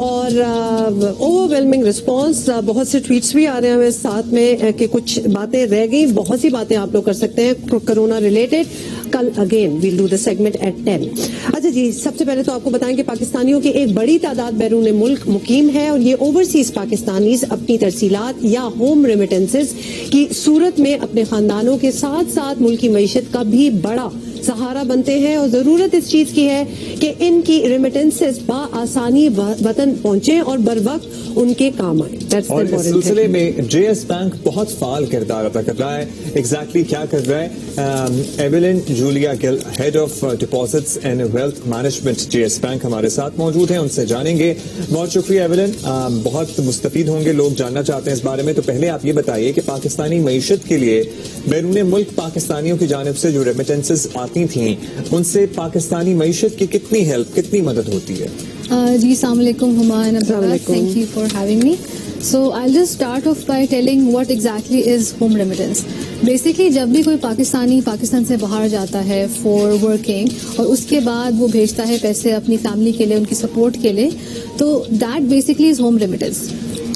और overwhelming response, बहुत से ट्वीट्स भी आ रहे हैं हमें साथ में कि कुछ बातें रह गई। बहुत सी बातें आप लोग कर सकते हैं कोरोना रिलेटेड। कल again we'll do the segment at 10। अच्छा जी, सबसे पहले तो आपको बताएं कि पाकिस्तानियों की एक बड़ी तादाद बैरून मुल्क मुकीम है और ये ओवरसीज पाकिस्तानीज अपनी तरसीलात या होम रेमिटेंसेस की सूरत में अपने खानदानों के साथ साथ मुल्क की मईशत का भी बड़ा सहारा बनते हैं और जरूरत इस चीज की है कि इनकी रेमिटेंसेस बाआसानी वतन पहुंचे और बर वक्त उनके काम आए। और इस सिलसिले में जेएस बैंक बहुत फाल किरदार अदा कर रहा है। एग्जैक्टली क्या कर रहा है? Evelyn Julia Gill, head of deposits and wealth management JS bank, हमारे साथ मौजूद हैं, उनसे जानेंगे। बहुत शुक्रिया एवेलिन, बहुत मुस्तफीद होंगे लोग जानना चाहते हैं इस बारे में। तो पहले आप ये बताइए कि पाकिस्तानी मईशत के लिए बैरून मुल्क पाकिस्तानियों की जानिब से जो रेमिटेंसेस आती थी उनसे पाकिस्तानी मईशत की कितनी हेल्प, कितनी मदद होती है? जी, अस्सलाम वालेकुम Humayun, thank you for having me. So I'll just start off by telling what exactly is home remittance. Basically जब भी कोई पाकिस्तानी पाकिस्तान से बाहर जाता है फॉर वर्किंग और उसके बाद वो भेजता है पैसे अपनी फैमिली के लिए, उनकी सपोर्ट के लिए, तो that basically is home remittance.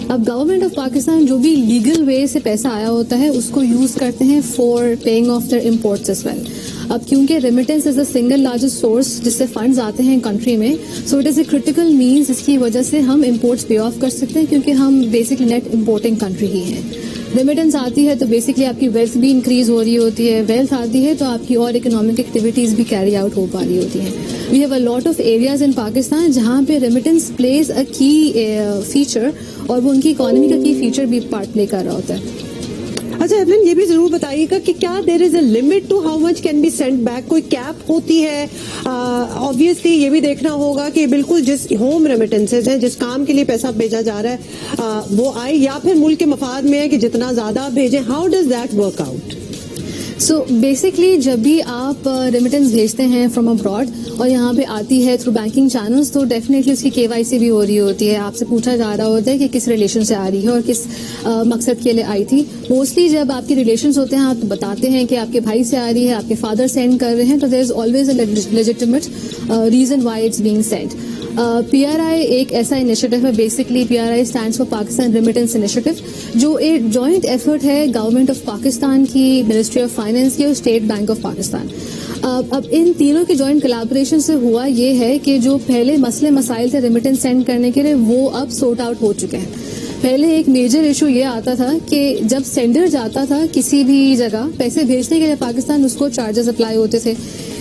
अब गवर्नमेंट ऑफ पाकिस्तान जो भी लीगल वे से पैसा आया होता है उसको यूज करते हैं for paying off their imports as well. अब क्योंकि remittance is the single largest source जिससे फंड्स आते हैं कंट्री में, so it is a critical means जिसकी वजह से हम इम्पोर्ट्स पे ऑफ कर सकते हैं क्योंकि हम बेसिकली नेट इम्पोर्टिंग कंट्री ही हैं। रेमिटेंस आती है तो बेसिकली आपकी वेल्थ भी इंक्रीज हो रही होती है, वेल्थ आती है तो आपकी और इकोनॉमिक एक्टिविटीज भी कैरी आउट हो पा रही होती हैं। We have a lot of areas in Pakistan जहां पे रेमिटेंस प्लेज अ की फीचर और वो उनकी इकोनॉमी का की फीचर भी पार्ट प्ले कर रहा होता है। अच्छा एवलिन, ये भी जरूर बताइएगा कि क्या there is a limit to how much can be sent back? कोई कैप होती है? ऑब्वियसली ये भी देखना होगा कि बिल्कुल जिस होम रेमिटेंसेज हैं, जिस काम के लिए पैसा भेजा जा रहा है वो आए, या फिर मुल्क के मफाद में है कि जितना ज्यादा भेजें। How does that work out? So basically जब भी आप रेमिटेंस भेजते हैं फ्रॉम अब्रॉड और यहाँ पे आती है थ्रू बैंकिंग चैनल्स, तो डेफिनेटली उसकी केवाईसी भी हो रही होती है। आपसे पूछा जा रहा होता है कि किस रिलेशन से आ रही है और किस मकसद के लिए आई थी। मोस्टली जब आपके रिलेशंस होते हैं आप बताते हैं कि आपके भाई से आ रही है, आपके फादर सेंड कर रहे हैं, तो there is always a legitimate reason why it's being sent. PRI एक ऐसा इनिशिएटिव है, basically PRI stands for Pakistan remittance initiative, जो एक जॉइंट एफर्ट है गवर्नमेंट ऑफ पाकिस्तान की, मिनिस्ट्री ऑफ फाइनेंस की और स्टेट बैंक ऑफ पाकिस्तान। अब इन तीनों के जॉइंट कोलैबोरेशन से हुआ ये है कि जो पहले मसले मसाइल थे रेमिटेंस सेंड करने के लिए वो अब सॉर्ट आउट हो चुके हैं। पहले एक मेजर इशू ये आता था कि जब सेंडर जाता था किसी भी जगह पैसे भेजने के लिए पाकिस्तान, उसको चार्जेस अप्लाई होते थे।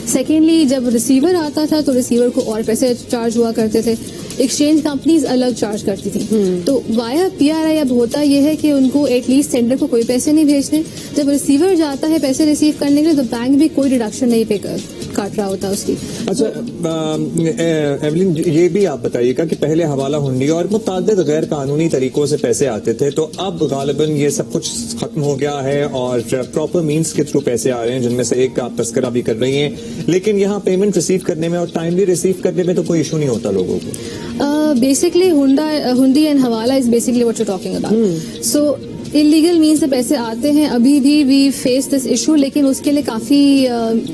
सेकेंडली जब रिसीवर आता था तो रिसीवर को और पैसे चार्ज हुआ करते थे। एक्सचेंज कंपनीज अलग चार्ज करती थी। तो वाया PRI अब होता यह है कि उनको एटलीस्ट सेंडर को कोई पैसे नहीं भेजने। जब रिसीवर जाता है पैसे रिसीव करने के लिए तो बैंक भी कोई डिडक्शन नहीं पे काट रहा होता उसकी। अच्छा एवलिन, ये भी आप बताइएगा कि पहले हवाला हुंडी और मुतादिद गैर कानूनी तरीकों से पैसे आते थे, तो अब गालिबन ये सब कुछ खत्म हो गया है और प्रॉपर मीन्स के थ्रू पैसे आ रहे हैं, जिनमें से एक का आप तस्करा भी कर रही हैं। लेकिन यहाँ पेमेंट रिसीव करने में और टाइमली रिसीव करने में तो कोई इशू नहीं होता लोगों को। Basically hundi and hawala is basically what you are talking about. So illegal mean से पैसे आते हैं, अभी भी वी फेस दिस इशू, लेकिन उसके लिए काफी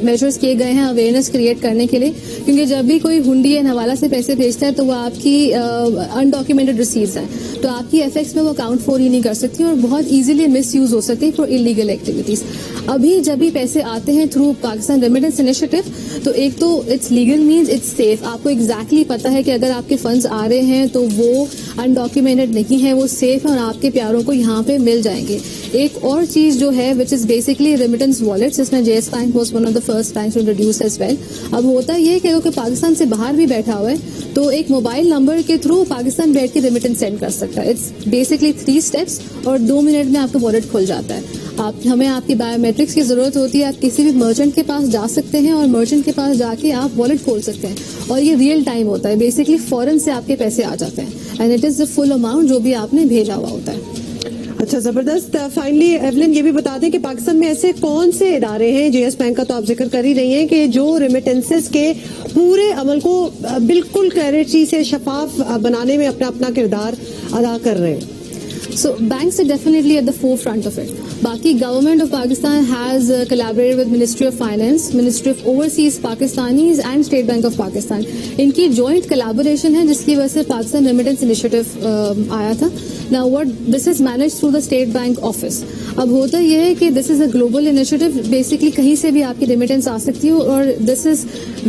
मेजर्स किए गए हैं अवेयरनेस क्रिएट करने के लिए। क्योंकि जब भी कोई हुंडी या हवाला से पैसे भेजता है तो वो आपकी अनडॉक्यूमेंटेड रिसीव्स हैं, तो आपकी एफएक्स में वो अकाउंट फॉर ही नहीं कर सकती और बहुत इजीली मिस यूज हो सकती है फॉर इलीगल एक्टिविटीज। अभी जब भी पैसे आते हैं थ्रू पाकिस्तान रेमिटेंस इनिशिएटिव, तो एक तो it's legal means it's safe. आपको एग्जैक्टली पता है कि अगर आपके फंड्स आ रहे हैं तो वो अनडॉक्यूमेंटेड नहीं है, वो सेफ है और आपके प्यारों को यहाँ पे मिल जाएंगे। एक और चीज जो है which is basically remittance wallets, जिसमें JS bank was one of the first banks to introduce as well. अब होता ये है कि अगर पाकिस्तान से बाहर भी बैठा हुआ है तो एक मोबाइल नंबर के थ्रू पाकिस्तान बैठ के रेमिटेंस सेंड कर सकता है। इट्स बेसिकली 3 स्टेप्स और 2 मिनट में आपका वॉलेट खुल जाता है। हमें आपकी बायोमेट्रिक्स की जरूरत होती है, आप किसी भी मर्चेंट के पास जा सकते हैं और मर्चेंट के पास जाके आप वॉलेट खोल सकते हैं और ये रियल टाइम होता है, बेसिकली फौरन से आपके पैसे आ जाते हैं and it is the full amount जो भी आपने भेजा हुआ होता है। अच्छा, जबरदस्त। फाइनली एवलिन ये भी बता दें कि पाकिस्तान में ऐसे कौन से इदारे हैं, जेएस बैंक का तो आप जिक्र कर ही रही हैं, कि जो रेमिटेंसेस के पूरे अमल को बिल्कुल क्लैरिटी से शफाफ बनाने में अपना अपना किरदार अदा कर रहे हैं? So banks are definitely at the forefront of it. बाकी government of Pakistan has collaborated with Ministry of Finance, Ministry of Overseas Pakistanis and State Bank of Pakistan. इनकी joint collaboration है जिसकी वजह से Pakistan Remittance Initiative आया था. Now what this is managed through the State Bank office. अब होता यह है कि this is a global initiative. Basically कहीं से भी आपकी remittance आ सकती है और this is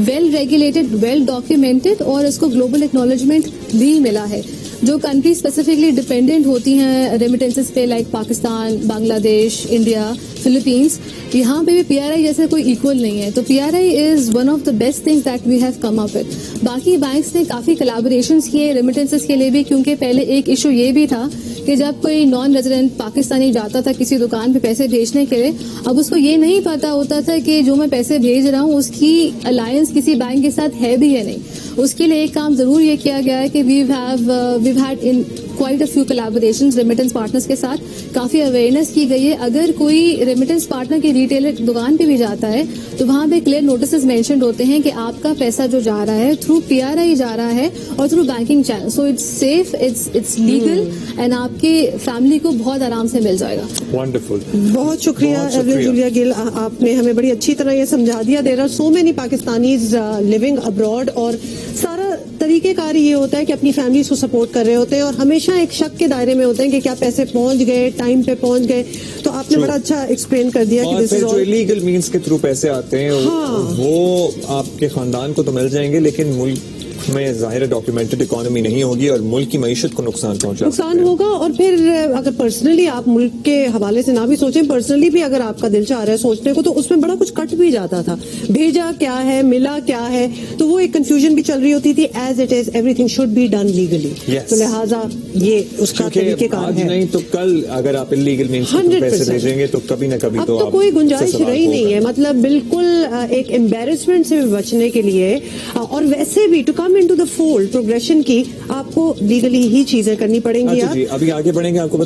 well regulated, well documented और इसको global acknowledgement भी मिला है. जो कंट्री स्पेसिफिकली डिपेंडेंट होती हैं रेमिटेंसेस पे like Pakistan, Bangladesh, India, Philippines, यहाँ पे भी पीआरआई जैसे कोई इक्वल नहीं है. तो PRI is one of the best things that we have come up with. बाकी बैंक्स ने काफी कोलैबोरेशंस किए रेमिटेंसेस के लिए भी, क्योंकि पहले एक इशू ये भी था कि जब कोई नॉन रेजिडेंट पाकिस्तानी जाता था किसी दुकान पे पैसे भेजने के लिए, अब उसको ये नहीं पता होता था कि जो मैं पैसे भेज रहा हूँ उसकी अलायंस किसी बैंक के साथ है भी या नहीं. उसके लिए एक काम जरूर ये किया गया है कि we've had in quite a few collaborations remittance partners के साथ. काफी अवेयरनेस की गई है. अगर कोई रेमिटेंस पार्टनर की रिटेलर दुकान पे भी जाता है तो वहां पे क्लियर नोटिस मेंशन्ड होते हैं कि आपका पैसा जो जा रहा है थ्रू पीआरआई जा रहा है और through banking channel. So it's safe, it's legal and आपके फैमिली को बहुत आराम से मिल जाएगा. वंडरफुल. बहुत शुक्रिया एवलिन जूलिया गिल, आपने हमें बड़ी अच्छी तरह ये समझा दिया. There are so many Pakistanis living abroad और सारा तरीकेकार ये होता है कि अपनी फैमिली को सपोर्ट कर रहे होते हैं और हमेशा एक शक के दायरे में होते हैं कि क्या पैसे पहुंच गए, टाइम पे पहुंच गए. तो आपने बड़ा अच्छा एक्सप्लेन कर दिया कि और दिस फिर इज जो ऑल इलीगल मींस के थ्रू पैसे आते हैं वो आपके खानदान को तो मिल जाएंगे, लेकिन मुल्क में जाहिर डॉक्यूमेंटेड इकोनॉमी नहीं होगी और मुल्क की मईशत को नुकसान होगा. और फिर अगर पर्सनली आप मुल्क के हवाले से ना भी सोचें, पर्सनली भी अगर आपका दिल चाह रहा है सोचने को, तो उसमें बड़ा कुछ कट भी जाता था. भेजा क्या है, मिला क्या है, तो वो एक कंफ्यूजन भी चल रही होती थी. As it is everything should be done legally. तो लिहाजा ये उसका तरीकेकार है. नहीं तो कल अगर आप इलीगल मींस से पैसे भेजेंगे तो कभी न कभी अब तो कोई गुंजाइश रही नहीं है. मतलब बिल्कुल एक एम्बेरसमेंट से बचने के लिए और वैसे भी to come into the fold progression की आपको लीगली ही चीजें करनी पड़ेंगी. अभी आगे बढ़ेंगे आपको